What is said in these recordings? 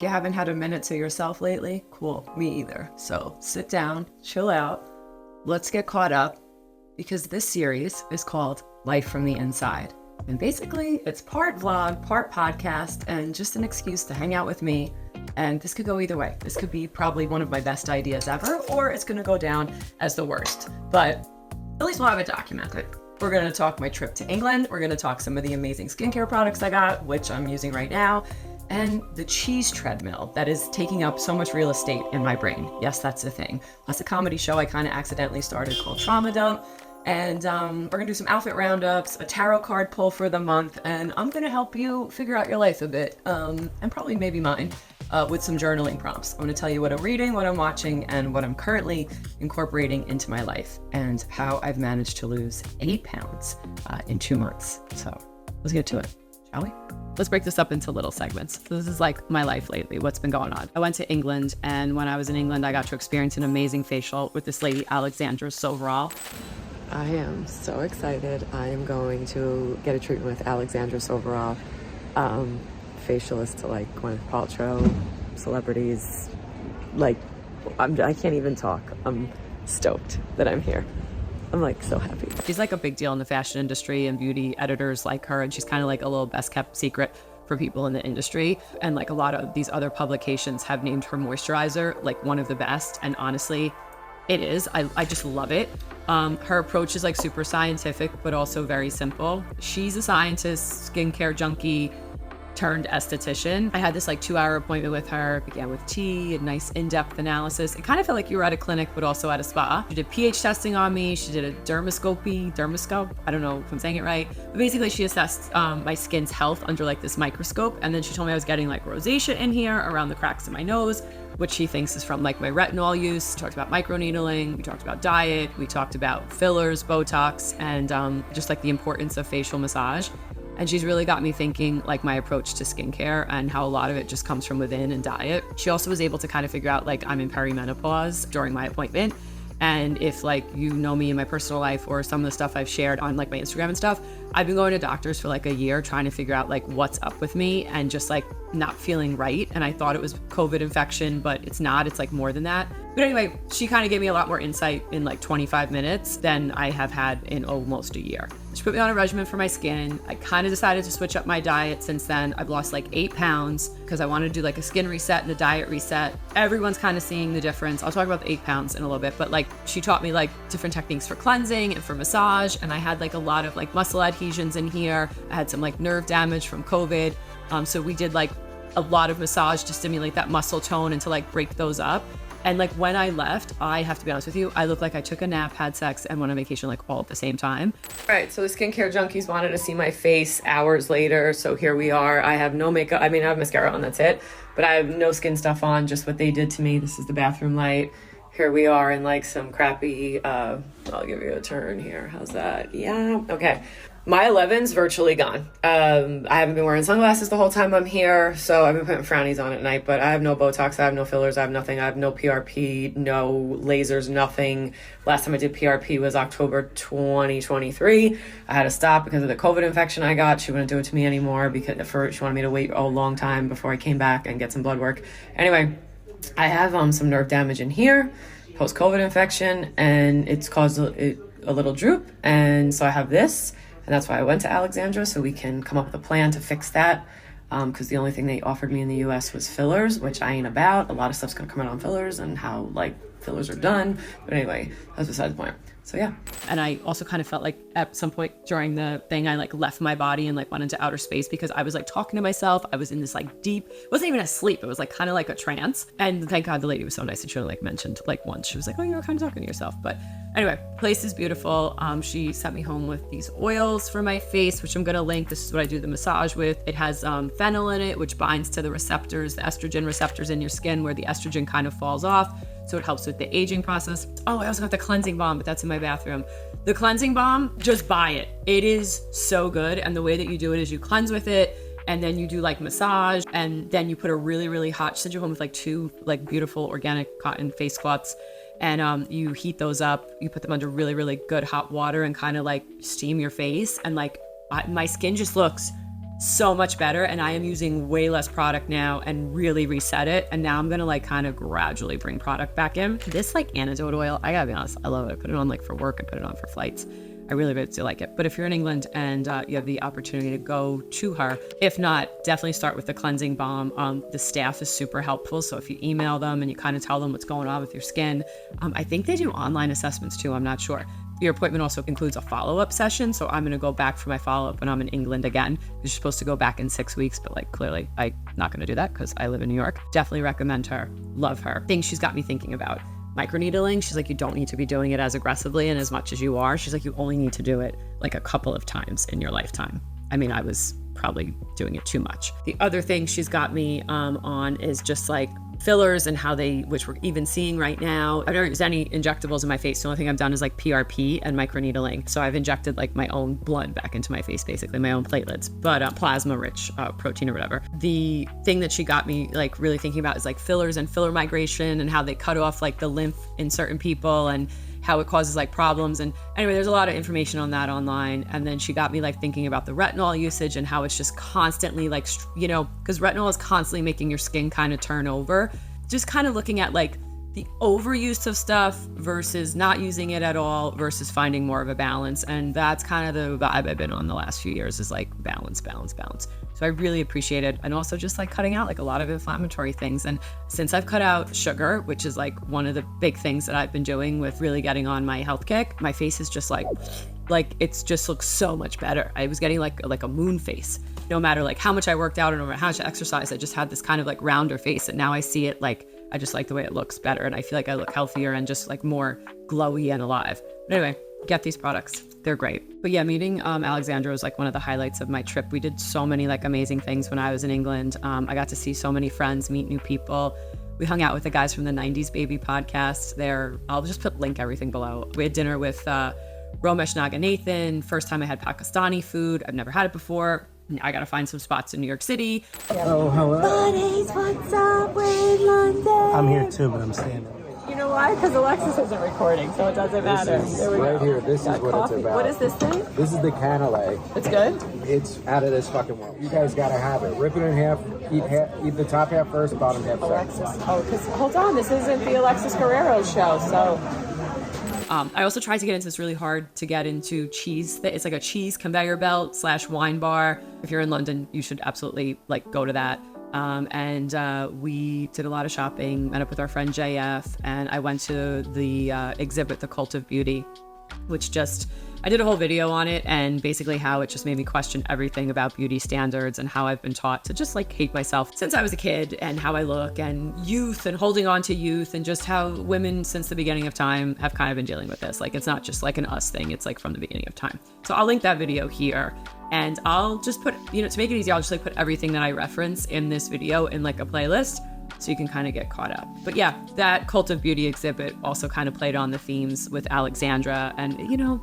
You haven't had a minute to yourself lately? Cool, me either. So sit down, chill out, let's get caught up, because this series is called Life from the Inside. And basically, it's part vlog, part podcast, and just an excuse to hang out with me. And this could go either way. This could be probably one of my best ideas ever, or it's gonna go down as the worst. But at least we'll have it documented. We're gonna talk my trip to England. We're gonna talk some of the amazing skincare products I got, which I'm using right now, and the cheese treadmill that is taking up so much real estate in my brain. Yes, that's the thing. Plus a comedy show I kind of accidentally started called Trauma Dump. And we're gonna do some outfit roundups, a tarot card pull for the month, and I'm gonna help you figure out your life a bit, and probably maybe mine, with some journaling prompts. I'm gonna tell you what I'm reading, what I'm watching, and what I'm currently incorporating into my life, and how I've managed to lose 8 pounds in 2 months. So let's get to it, shall we? Let's break this up into little segments. So this is like my life lately, what's been going on. I went to England, and when I was in England, I got to experience an amazing facial with this lady, Alexandra Soverall. I am so excited. I am going to get a treatment with Alexandra Soverall, facialist to like Gwyneth Paltrow, celebrities. Like, I can't even talk. I'm stoked that I'm here. I'm like so happy. She's like a big deal in the fashion industry, and beauty editors like her, and she's kind of like a little best kept secret for people in the industry. And like a lot of these other publications have named her moisturizer like one of the best, and honestly, it is. I just love it. Her approach is like super scientific, but also very simple. She's a scientist, skincare junkie, turned esthetician. I had this like 2-hour appointment with her. It began with tea, a nice in-depth analysis. It kind of felt like you were at a clinic, but also at a spa. She did pH testing on me. She did a dermoscope. I don't know if I'm saying it right. But basically she assessed my skin's health under like this microscope. And then she told me I was getting like rosacea in here around the cracks in my nose, which she thinks is from like my retinol use. We talked about microneedling. We talked about diet. We talked about fillers, Botox, and just like the importance of facial massage. And she's really got me thinking like my approach to skincare and how a lot of it just comes from within and diet. She also was able to kind of figure out like I'm in perimenopause during my appointment. And if like you know me in my personal life or some of the stuff I've shared on like my Instagram and stuff, I've been going to doctors for like a year trying to figure out like what's up with me and just like not feeling right. And I thought it was COVID infection, but it's not. It's like more than that. But anyway, she kind of gave me a lot more insight in like 25 minutes than I have had in almost a year. She put me on a regimen for my skin. I kind of decided to switch up my diet since then. I've lost like 8 pounds because I want to do like a skin reset and a diet reset. Everyone's kind of seeing the difference. I'll talk about the 8 pounds in a little bit, but like she taught me like different techniques for cleansing and for massage. And I had like a lot of like muscle adhesions in here. I had some like nerve damage from COVID. So we did like a lot of massage to stimulate that muscle tone and to like break those up. And like when I left, I have to be honest with you, I looked like I took a nap, had sex, and went on vacation like all at the same time. All right, so the skincare junkies wanted to see my face hours later, so here we are. I have no makeup. I mean, I have mascara on, that's it. But I have no skin stuff on, just what they did to me. This is the bathroom light. Here we are in like some crappy, I'll give you a turn here. How's that? Yeah, okay. My 11's virtually gone. I haven't been wearing sunglasses the whole time I'm here, so I've been putting frownies on at night, but I have no Botox, I have no fillers, I have nothing. I have no PRP, no lasers, nothing. Last time I did PRP was October 2023. I had to stop because of the COVID infection I got. She wouldn't do it to me anymore because she wanted me to wait a long time before I came back and get some blood work. Anyway, I have some nerve damage in here, post-COVID infection, and it's caused a little droop, and so I have this. And that's why I went to Alexandra, so we can come up with a plan to fix that. Because the only thing they offered me in the US was fillers, which I ain't about. A lot of stuff's gonna come out on fillers and how like fillers are done. But anyway, that's beside the point. So yeah. And I also kind of felt like at some point during the thing, I like left my body and like went into outer space because I was like talking to myself. I was in this like deep, it wasn't even a sleep. It was like kind of like a trance. And thank God the lady was so nice. And she only like mentioned like once, she was like, oh, you were kind of talking to yourself. But anyway, place is beautiful. She sent me home with these oils for my face, which I'm going to link. This is what I do the massage with. It has fennel in it, which binds to the receptors, the estrogen receptors in your skin where the estrogen kind of falls off. So it helps with the aging process. Oh, I also got the cleansing balm, but that's in my bathroom. The cleansing balm, just buy it. It is so good. And the way that you do it is you cleanse with it, and then you do like massage, and then you put a really, really hot, send you home with like 2 like beautiful organic cotton face cloths. And you heat those up, you put them under really, really good hot water and kind of like steam your face. And like my skin just looks so much better. And I am using way less product now and really reset it. And now I'm going to like kind of gradually bring product back in. This like antidote oil, I gotta be honest, I love it. I put it on like for work. I put it on for flights. I really, really do like it. But if you're in England and you have the opportunity to go to her, if not, definitely start with the cleansing balm. The staff is super helpful. So if you email them and you kind of tell them what's going on with your skin, I think they do online assessments too. I'm not sure. Your appointment also includes a follow-up session. So I'm going to go back for my follow-up when I'm in England again. You're supposed to go back in 6 weeks, but like clearly I'm not going to do that because I live in New York. Definitely recommend her. Love her. Things she's got me thinking about. Microneedling, she's like, you don't need to be doing it as aggressively and as much as you are. She's like, you only need to do it like a couple of times in your lifetime. I mean, I was probably doing it too much. The other thing she's got me on is just like fillers and how they, which we're even seeing right now. I've never used any injectables in my face. The only thing I've done is like PRP and microneedling. So I've injected like my own blood back into my face, basically my own platelets, but plasma rich protein or whatever. The thing that she got me like really thinking about is like fillers and filler migration and how they cut off like the lymph in certain people and how it causes like problems. And anyway, there's a lot of information on that online. And then she got me like thinking about the retinol usage and how it's just constantly like, you know, because retinol is constantly making your skin kind of turn over. Just kind of looking at like the overuse of stuff versus not using it at all versus finding more of a balance. And that's kind of the vibe I've been on the last few years is like balance, balance, balance. So I really appreciate it. And also just like cutting out like a lot of inflammatory things. And since I've cut out sugar, which is like one of the big things that I've been doing with really getting on my health kick, my face is just like it's just looks so much better. I was getting like a moon face. No matter like how much I worked out or no matter how much I exercised, I just had this kind of like rounder face. And now I see it like, I just like the way it looks better. And I feel like I look healthier and just like more glowy and alive. But anyway, get these products. They're great. But yeah, meeting Alexandra was like one of the highlights of my trip. We did so many like amazing things when I was in England. I got to see so many friends, meet new people. We hung out with the guys from the 90s Baby podcast there. I'll just link everything below. We had dinner with Romesh Naganathan. First time I had Pakistani food. I've never had it before. I gotta find some spots in New York City. Oh, hello. Buddies, what's up? We're in London. I'm here too, but I'm standing. You know why? Because Alexis isn't recording, so it doesn't matter. There we go. Here, this is what coffee. it's about. What is this thing? This is the cannelé. It's good? It's out of this fucking world. You guys gotta have it. Rip it in half, eat the top half first, bottom half second. Alexis. Oh, because hold on, this isn't the Alexis Guerrero show, so... I also tried to get into this really hard to get into cheese. It's like a cheese conveyor belt / wine bar. If you're in London, you should absolutely like go to that. We did a lot of shopping, met up with our friend JF, and I went to the exhibit, The Cult of Beauty, which I did a whole video on it and basically how it just made me question everything about beauty standards and how I've been taught to just like hate myself since I was a kid and how I look and youth and holding on to youth and just how women since the beginning of time have kind of been dealing with this. Like it's not just like an us thing, it's like from the beginning of time. So I'll link that video here and I'll just put, to make it easy, I'll just like put everything that I reference in this video in like a playlist so you can kind of get caught up. But yeah, that Cult of Beauty exhibit also kind of played on the themes with Alexandra and,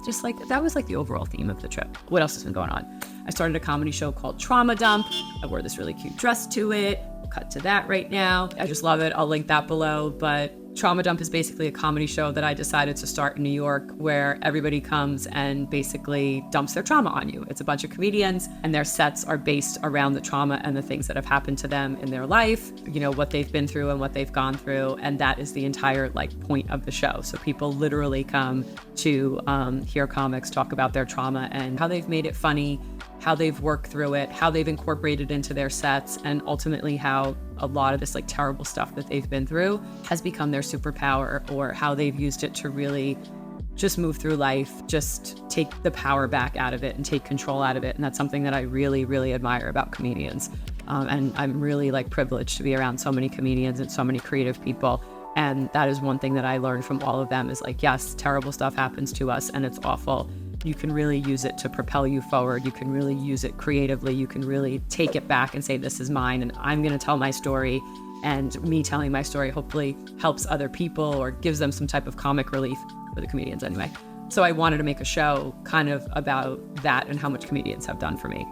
just like that was like the overall theme of the trip. What else has been going on? I started a comedy show called Trauma Dump. I wore this really cute dress to it. We'll cut to that right now. I just love it. I'll link that below. But Trauma Dump is basically a comedy show that I decided to start in New York where everybody comes and basically dumps their trauma on you. It's a bunch of comedians and their sets are based around the trauma and the things that have happened to them in their life, what they've been through and what they've gone through. And that is the entire point of the show. So people literally come to hear comics talk about their trauma and how they've made it funny, how they've worked through it, how they've incorporated into their sets, and ultimately how a lot of this terrible stuff that they've been through has become their superpower, or how they've used it to really just move through life, just take the power back out of it and take control out of it. And that's something that I really, really admire about comedians. And I'm really privileged to be around so many comedians and so many creative people. And that is one thing that I learned from all of them is yes, terrible stuff happens to us and it's awful. You can really use it to propel you forward. You can really use it creatively. You can really take it back and say, this is mine and I'm going to tell my story. And me telling my story hopefully helps other people or gives them some type of comic relief for the comedians anyway. So I wanted to make a show kind of about that and how much comedians have done for me.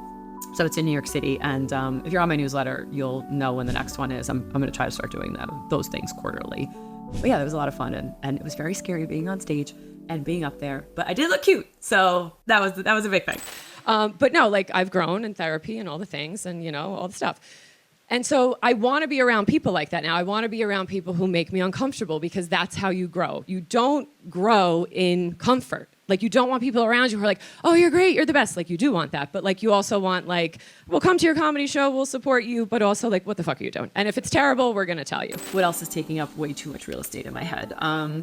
So it's in New York City. And if you're on my newsletter, you'll know when the next one is. I'm going to try to start doing those things quarterly. But yeah, that was a lot of fun. And it was very scary being on stage and being up there, but I did look cute. So that was a big thing. But no, like I've grown in therapy and all the things and, you know, all the stuff. And so I want to be around people like that now. I want to be around people who make me uncomfortable because that's how you grow. You don't grow in comfort. Like you don't want people around you who are like, oh, you're great, you're the best. Like you do want that. But like you also want like, we'll come to your comedy show, we'll support you, but also like, what the fuck are you doing? And if it's terrible, we're going to tell you. What else is taking up way too much real estate in my head?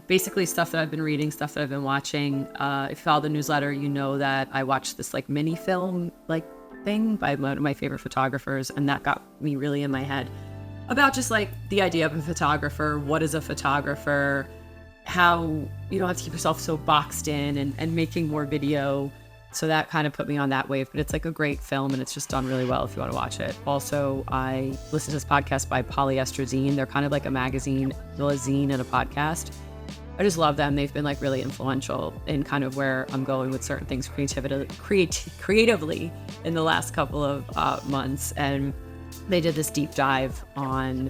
Basically stuff that I've been reading, stuff that I've been watching. If you follow the newsletter, you know that I watched this like mini film like thing by one of my favorite photographers, and that got me really in my head about just like the idea of a photographer. What is a photographer? How you don't have to keep yourself so boxed in and making more video. So that kind of put me on that wave, but it's like a great film and it's just done really well if you want to watch it. Also, I listened to this podcast by Polyester Zine. They're kind of like a magazine, a zine and a podcast. I just love them. They've been like really influential in kind of where I'm going with certain things creatively in the last couple of months. And they did this deep dive on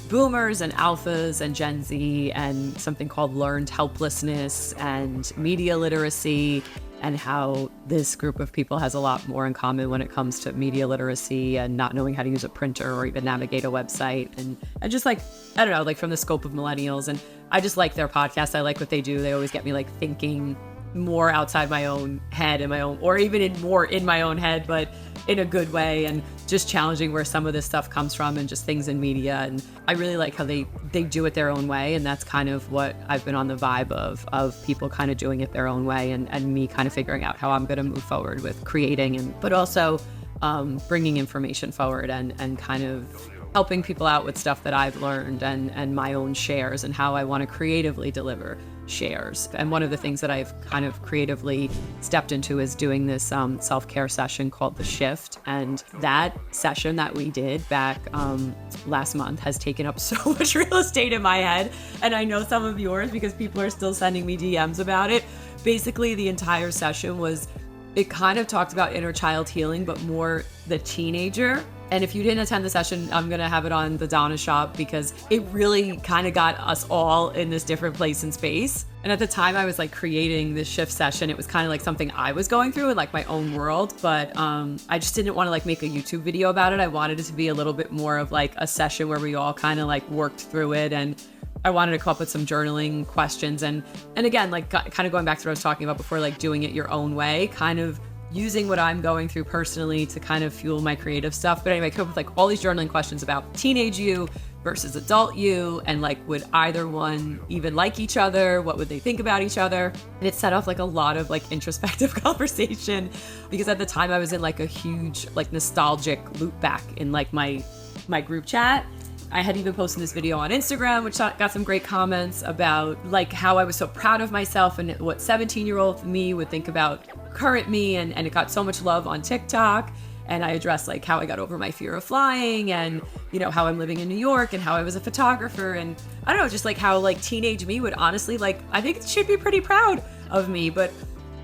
boomers and alphas and Gen Z and something called learned helplessness and media literacy, and how this group of people has a lot more in common when it comes to media literacy and not knowing how to use a printer or even navigate a website. And just like, I don't know, like from the scope of millennials. And I just like their podcast. I like what they do. They always get me like thinking more outside my own head and my own, or even in my own head, but in a good way, and just challenging where some of this stuff comes from and just things in media. And I really like how they do it their own way. And that's kind of what I've been on the vibe of people kind of doing it their own way, and me kind of figuring out how I'm going to move forward with creating, but also bringing information forward and kind of helping people out with stuff that I've learned and my own shares and how I want to creatively deliver shares. And one of the things that I've kind of creatively stepped into is doing this self-care session called The Shift. And that session that we did back last month has taken up so much real estate in my head. And I know some of yours because people are still sending me DMs about it. Basically, the entire session it kind of talked about inner child healing, but more the teenager. And if you didn't attend the session, I'm going to have it on the Donna Shop because it really kind of got us all in this different place and space. And at the time I was like creating this shift session, it was kind of like something I was going through in like my own world. But I just didn't want to like make a YouTube video about it. I wanted it to be a little bit more of like a session where we all kind of like worked through it. And I wanted to come up with some journaling questions. And again, like kind of going back to what I was talking about before, like doing it your own way, kind of using what I'm going through personally to kind of fuel my creative stuff. But anyway, I came up with like all these journaling questions about teenage you versus adult you, and like would either one even like each other? What would they think about each other? And it set off like a lot of like introspective conversation, because at the time I was in like a huge like nostalgic loop back in like my group chat. I had even posted this video on Instagram, which got some great comments about like how I was so proud of myself and what 17-year-old me would think about current me. And it got so much love on TikTok. And I addressed like how I got over my fear of flying and, you know, how I'm living in New York and how I was a photographer. And I don't know, just like how like teenage me would honestly like, I think she'd be pretty proud of me. But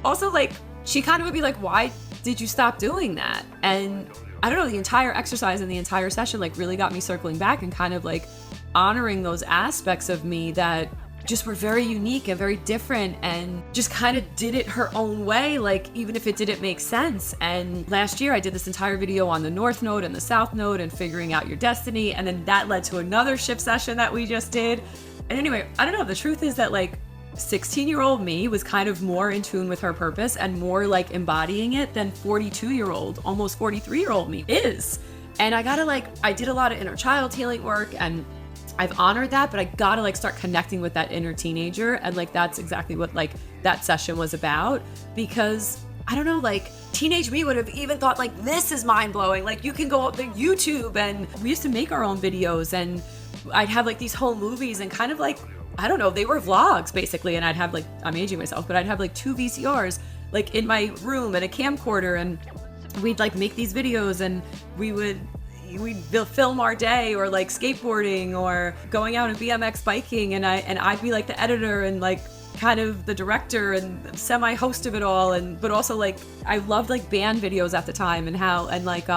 also like, she kind of would be like, why did you stop doing that? And I don't know, the entire exercise and the entire session like really got me circling back and kind of like honoring those aspects of me that just were very unique and very different, and just kind of did it her own way, like even if it didn't make sense. And last year I did this entire video on the North Node and the South Node and figuring out your destiny, and then that led to another shift session that we just did. And anyway, I don't know, the truth is that like 16-year-old me was kind of more in tune with her purpose and more like embodying it than 42-year-old, almost 43-year-old me is. And I did a lot of inner child healing work, and I've honored that, but I gotta like start connecting with that inner teenager. And like, that's exactly what like that session was about, because I don't know, like teenage me would have even thought like, this is mind blowing. Like you can go up to YouTube, and we used to make our own videos, and I'd have like these whole movies and kind of like, I don't know, they were vlogs basically. And I'd have like, I'm aging myself, but I'd have like 2 VCRs like in my room and a camcorder, and we'd like make these videos, and we'd film our day, or like skateboarding or going out and BMX biking, and I'd be like the editor and like kind of the director and semi-host of it all. And but also like I loved like band videos at the time, and how and like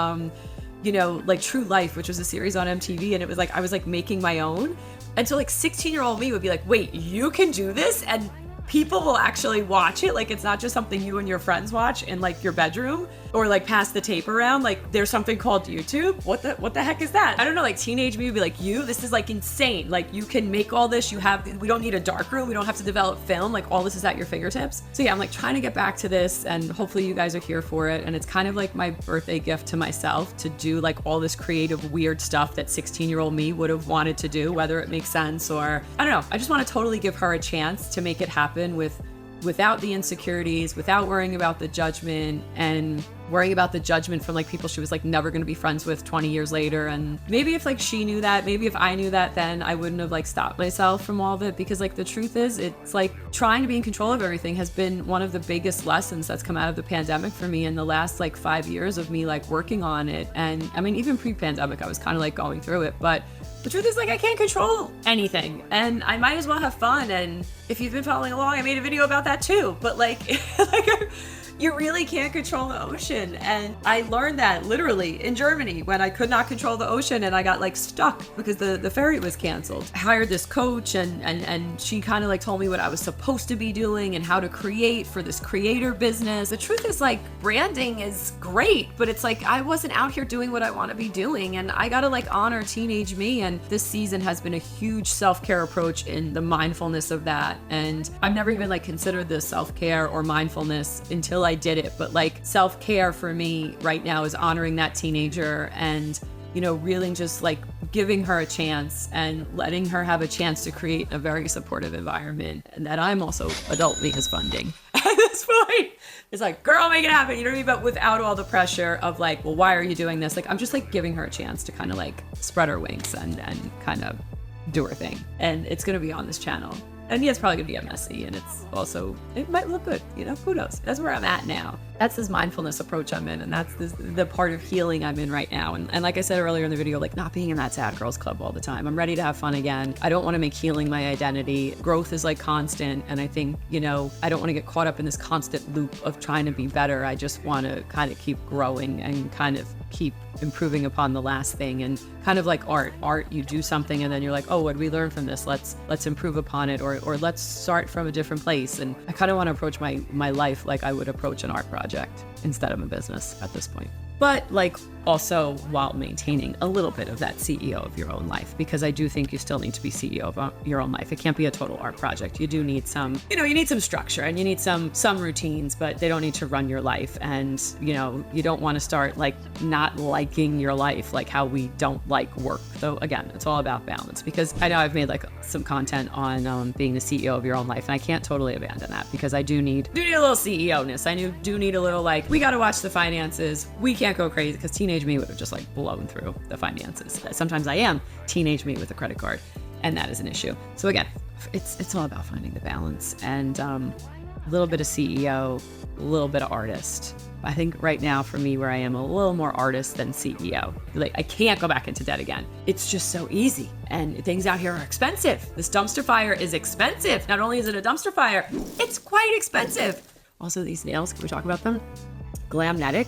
you know, like True Life, which was a series on MTV, and it was like I was like making my own. And so like 16-year-old me would be like, wait, you can do this and people will actually watch it? Like it's not just something you and your friends watch in like your bedroom? or like pass the tape around. Like there's something called YouTube. What the heck is that? I don't know, like teenage me would be like, this is like insane. Like you can make all this, we don't need a dark room. We don't have to develop film. Like all this is at your fingertips. So yeah, I'm like trying to get back to this, and hopefully you guys are here for it. And it's kind of like my birthday gift to myself to do like all this creative, weird stuff that 16-year-old me would have wanted to do, whether it makes sense or I don't know. I just want to totally give her a chance to make it happen without the insecurities, without worrying about the judgment and worrying about the judgment from like people she was like never going to be friends with 20 years later. And maybe if like she knew that, maybe if I knew that, then I wouldn't have like stopped myself from all of it, because like the truth is, it's like trying to be in control of everything has been one of the biggest lessons that's come out of the pandemic for me in the last like 5 years of me like working on it. And I mean, even pre-pandemic, I was kind of like going through it, but the truth is like I can't control anything, and I might as well have fun. And if you've been following along, I made a video about that too, but like you really can't control the ocean. And I learned that literally in Germany when I could not control the ocean and I got like stuck because the ferry was canceled. I hired this coach and she kind of like told me what I was supposed to be doing and how to create for this creator business. The truth is like branding is great, but it's like I wasn't out here doing what I want to be doing, and I gotta like honor teenage me. And this season has been a huge self-care approach in the mindfulness of that. And I've never even like considered this self-care or mindfulness until I did it. But like self-care for me right now is honoring that teenager and, you know, really just like giving her a chance and letting her have a chance to create a very supportive environment, and that I'm also adult me is funding at this point. It's like, girl, make it happen. You know what I mean? But without all the pressure of like, well, why are you doing this? Like, I'm just like giving her a chance to kind of like spread her wings and kind of do her thing. And it's going to be on this channel. And yeah, it's probably gonna get messy, and it might look good, you know, who knows? That's where I'm at now. That's this mindfulness approach I'm in, and that's the part of healing I'm in right now. And like I said earlier in the video, like not being in that sad girls club all the time. I'm ready to have fun again. I don't want to make healing my identity. Growth is like constant, and I think, you know, I don't want to get caught up in this constant loop of trying to be better. I just want to kind of keep growing and kind of keep improving upon the last thing. And kind of like art, you do something and then you're like, oh, what did we learn from this? Let's improve upon it, or let's start from a different place. And I kind of want to approach my life like I would approach an art project instead of a business at this point. But like also while maintaining a little bit of that CEO of your own life, because I do think you still need to be CEO of your own life. It can't be a total art project. You do need some, you know, you need some structure and you need some routines, but they don't need to run your life. And, you know, you don't want to start like not liking your life, like how we don't like work. So again, it's all about balance, because I know I've made like some content on being the CEO of your own life, and I can't totally abandon that, because I do need a little CEO-ness. I do need a little like, we got to watch the finances. We can't go crazy, because teenage me would have just like blown through the finances. Sometimes I am teenage me with a credit card, and that is an issue. So again, it's all about finding the balance, and a little bit of CEO, a little bit of artist. I think right now for me, where I am a little more artist than CEO. Like I can't go back into debt again. It's just so easy, and things out here are expensive. This dumpster fire is expensive. Not only is it a dumpster fire, it's quite expensive. Also, these nails, can we talk about them? Glamnetic.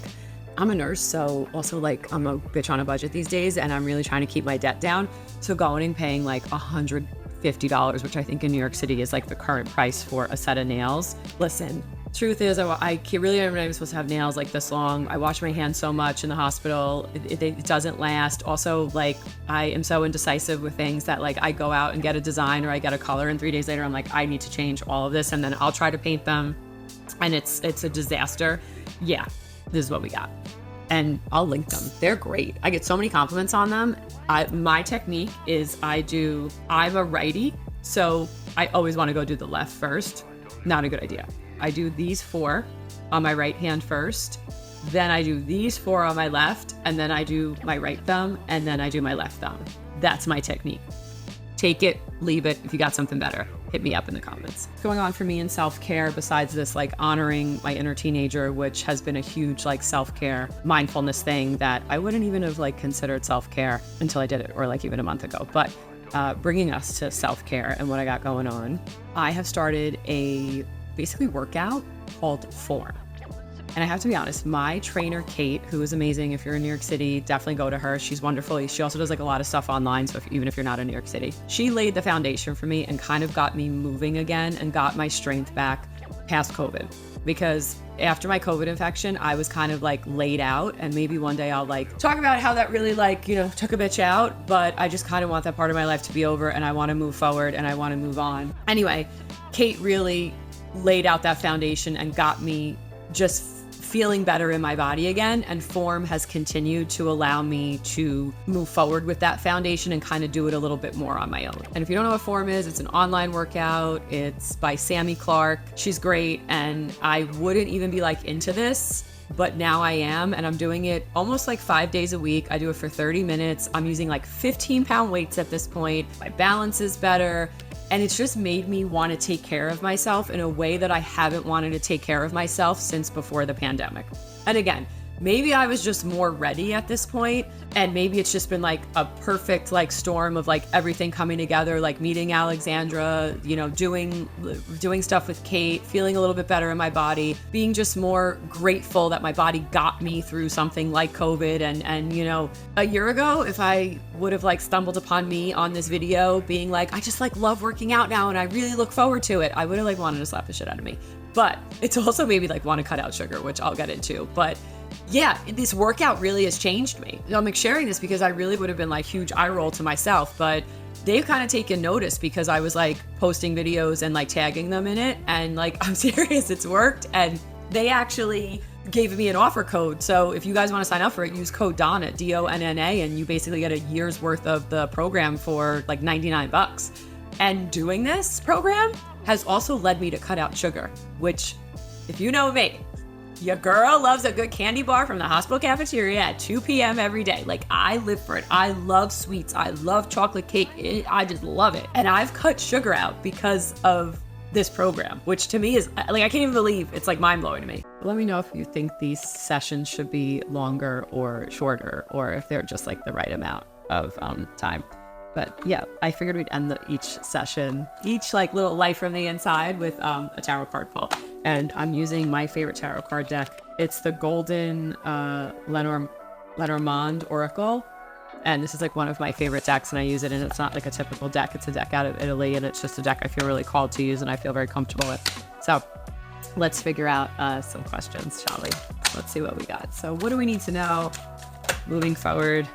I'm a nurse, so also like I'm a bitch on a budget these days, and I'm really trying to keep my debt down. So going and paying like $150, which I think in New York City is like the current price for a set of nails. Listen, truth is, I really am not supposed to have nails like this long. I wash my hands so much in the hospital. It doesn't last. Also, like I am so indecisive with things that like I go out and get a design or I get a color, and 3 days later I'm like, I need to change all of this, and then I'll try to paint them, and it's a disaster. Yeah, this is what we got. And I'll link them. They're great. I get so many compliments on them. My technique is I'm a righty, so I always want to go do the left first. Not a good idea. I do these 4 on my right hand first, then I do these 4 on my left, and then I do my right thumb, and then I do my left thumb. That's my technique. Take it, leave it. If you got something better, hit me up in the comments. Going on for me in self-care, besides this like honoring my inner teenager, which has been a huge like self-care mindfulness thing that I wouldn't even have like considered self-care until I did it, or like even a month ago. But bringing us to self-care and what I got going on, I have started a basically workout called Form. And I have to be honest, my trainer, Kate, who is amazing. If you're in New York City, definitely go to her. She's wonderful. She also does like a lot of stuff online. So even if you're not in New York City, she laid the foundation for me and kind of got me moving again and got my strength back past COVID. because after my COVID infection, I was kind of like laid out, and maybe one day I'll like talk about how that really like, you know, took a bitch out, but I just kind of want that part of my life to be over, and I want to move forward and I want to move on. Anyway, Kate really laid out that foundation and got me just feeling better in my body again, and Form has continued to allow me to move forward with that foundation and kind of do it a little bit more on my own. And if you don't know what Form is, it's an online workout. It's by Sammy Clark. She's great, and I wouldn't even be like into this, but now I am, and I'm doing it almost like 5 days a week. I do it for 30 minutes. I'm using like 15-pound weights at this point. My balance is better. And it's just made me want to take care of myself in a way that I haven't wanted to take care of myself since before the pandemic. And again, maybe I was just more ready at this point, and maybe it's just been like a perfect like storm of like everything coming together, like meeting Alexandra, you know, doing stuff with Kate, feeling a little bit better in my body, being just more grateful that my body got me through something like COVID. And you know, a year ago, if I would have like stumbled upon me on this video being like, I just like love working out now and I really look forward to it, I would have like wanted to slap the shit out of me. But it's also made me like want to cut out sugar, which I'll get into. But yeah, this workout really has changed me. I'm like sharing this because I really would have been like huge eye roll to myself, but they've kind of taken notice because I was like posting videos and like tagging them in it. And like, I'm serious, it's worked. And they actually gave me an offer code. So if you guys want to sign up for it, use code Donna, DONNA, and you basically get a year's worth of the program for like $99. And doing this program has also led me to cut out sugar, which, if you know me, your girl loves a good candy bar from the hospital cafeteria at 2 p.m. every day. Like, I live for it. I love sweets. I love chocolate cake. I just love it. And I've cut sugar out because of this program, which to me is like, I can't even believe it's like mind blowing to me. Let me know if you think these sessions should be longer or shorter, or if they're just like the right amount of time. But yeah, I figured we'd end each session, each like little life from the inside with a tarot card pull. And I'm using my favorite tarot card deck. It's the Golden Lenormand Oracle. And this is like one of my favorite decks, and I use it, and it's not like a typical deck. It's a deck out of Italy, and it's just a deck I feel really called to use and I feel very comfortable with. So let's figure out some questions, shall we? Let's see what we got. So what do we need to know moving forward?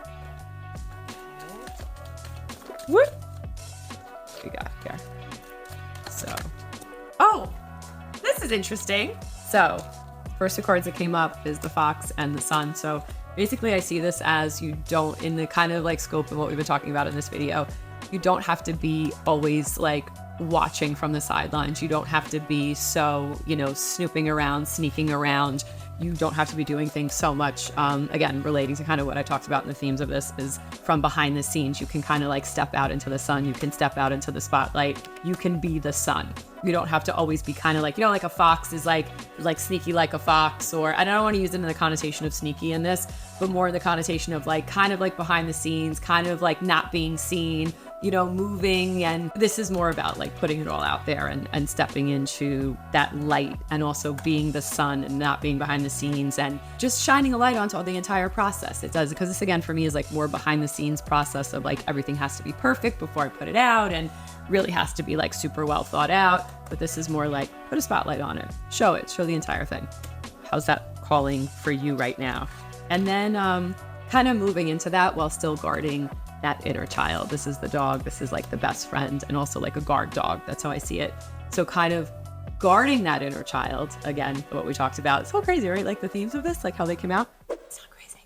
What we got here? So, oh, this is interesting. So, first two cards that came up is the Fox and the Sun. So basically I see this as you don't, in the kind of like scope of what we've been talking about in this video, you don't have to be always like watching from the sidelines. You don't have to be so, you know, snooping around, sneaking around. You don't have to be doing things so much. Again, relating to kind of what I talked about in the themes of this is from behind the scenes. You can kind of like step out into the sun. You can step out into the spotlight. You can be the sun. You don't have to always be kind of like, you know, like a fox is like sneaky like a fox, or I don't want to use it in the connotation of sneaky in this, but more in the connotation of like kind of like behind the scenes, kind of like not being seen, you know, moving. And this is more about like putting it all out there and stepping into that light, and also being the sun and not being behind the scenes, and just shining a light onto the entire process. It does, because this again for me is like more behind the scenes process of like everything has to be perfect before I put it out, and really has to be like super well thought out. But this is more like put a spotlight on it, show the entire thing. How's that calling for you right now? And then kind of moving into that while still guarding that inner child. This is the dog. This is like the best friend, and also like a guard dog. That's how I see it. So kind of guarding that inner child, again, what we talked about. It's so crazy, right? Like the themes of this, like how they came out. It's not crazy.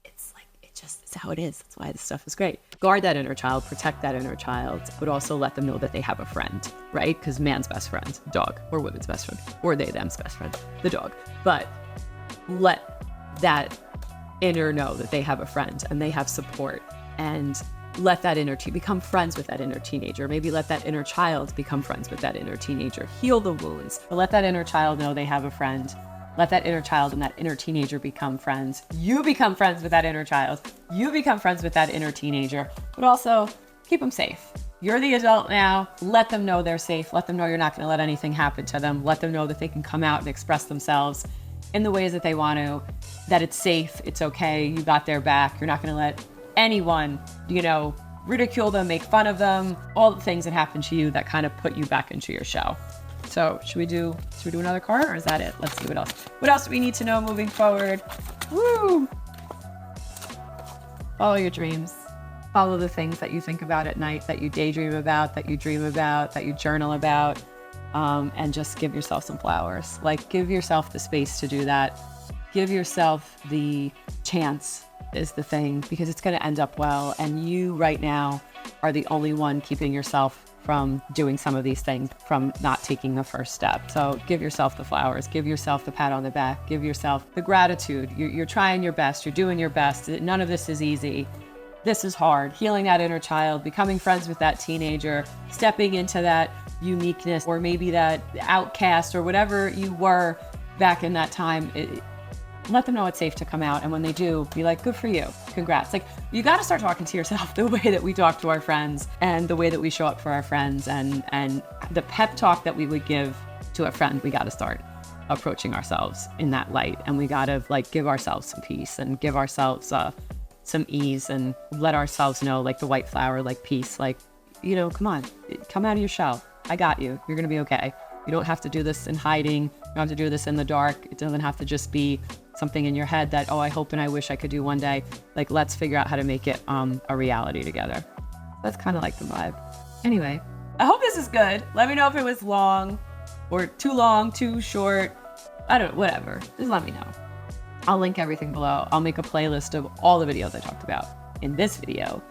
It's like, it's how it is. That's why this stuff is great. Guard that inner child, protect that inner child, but also let them know that they have a friend, right? Because man's best friend, dog, or women's best friend, or them's best friend, the dog. But let that inner know that they have a friend and they have support, and let that inner become friends with that inner teenager. Maybe let that inner child become friends with that inner teenager. Heal the wounds, but let that inner child know they have a friend. Let that inner child and that inner teenager become friends. You become friends with that inner child. You become friends with that inner teenager, but also keep them safe. You're the adult now. Let them know they're safe. Let them know you're not going to let anything happen to them. Let them know that they can come out and express themselves in the ways that they want to, that it's safe, it's okay, you got their back. You're not going to let anyone, you know, ridicule them, make fun of them, all the things that happen to you that kind of put you back into your shell. So should we do another card, or is that it? Let's see what else. What else do we need to know moving forward? Woo! Follow your dreams. Follow the things that you think about at night, that you daydream about, that you dream about, that you journal about, and just give yourself some flowers. Like, give yourself the space to do that. Give yourself the chance is the thing, because it's going to end up well. And you right now are the only one keeping yourself from doing some of these things, from not taking the first step. So give yourself the flowers, give yourself the pat on the back, give yourself the gratitude. You're trying your best, you're doing your best. None of this is easy. This is hard. Healing that inner child, becoming friends with that teenager, stepping into that uniqueness, or maybe that outcast, or whatever you were back in that time. Let them know it's safe to come out. And when they do, be like, good for you. Congrats. Like, you got to start talking to yourself the way that we talk to our friends, and the way that we show up for our friends, and the pep talk that we would give to a friend. We got to start approaching ourselves in that light. And we got to like give ourselves some peace, and give ourselves some ease, and let ourselves know, like the white flower, like peace, like, you know, come on, come out of your shell. I got you. You're going to be okay. You don't have to do this in hiding. You don't have to do this in the dark. It doesn't have to just be something in your head that, oh, I hope and I wish I could do one day. Like, let's figure out how to make it a reality together. That's kind of like the vibe. Anyway, I hope this is good. Let me know if it was long, or too long, too short. I don't know, whatever. Just let me know. I'll link everything below. I'll make a playlist of all the videos I talked about in this video.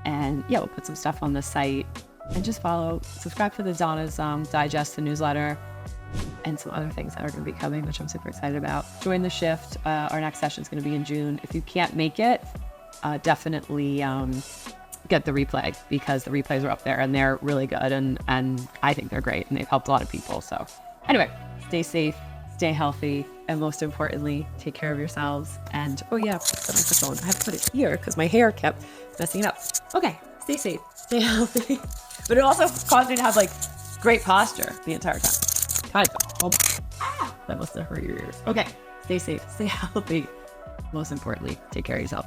And yeah, we'll put some stuff on the site. And just subscribe to the Donna's Digest, the newsletter, and some other things that are going to be coming, which I'm super excited about. Join the shift. Our next session is going to be in June. If you can't make it, definitely get the replay, because the replays are up there and they're really good. And I think they're great, and they've helped a lot of people. So anyway, stay safe, stay healthy, and most importantly, take care of yourselves. And oh yeah, the microphone. I have to put it here because my hair kept messing it up. Okay, stay safe, stay healthy. But it also caused me to have like great posture the entire time. Kind of. Hold on. That must have hurt your ears. Okay, stay safe, stay healthy. Most importantly, take care of yourself.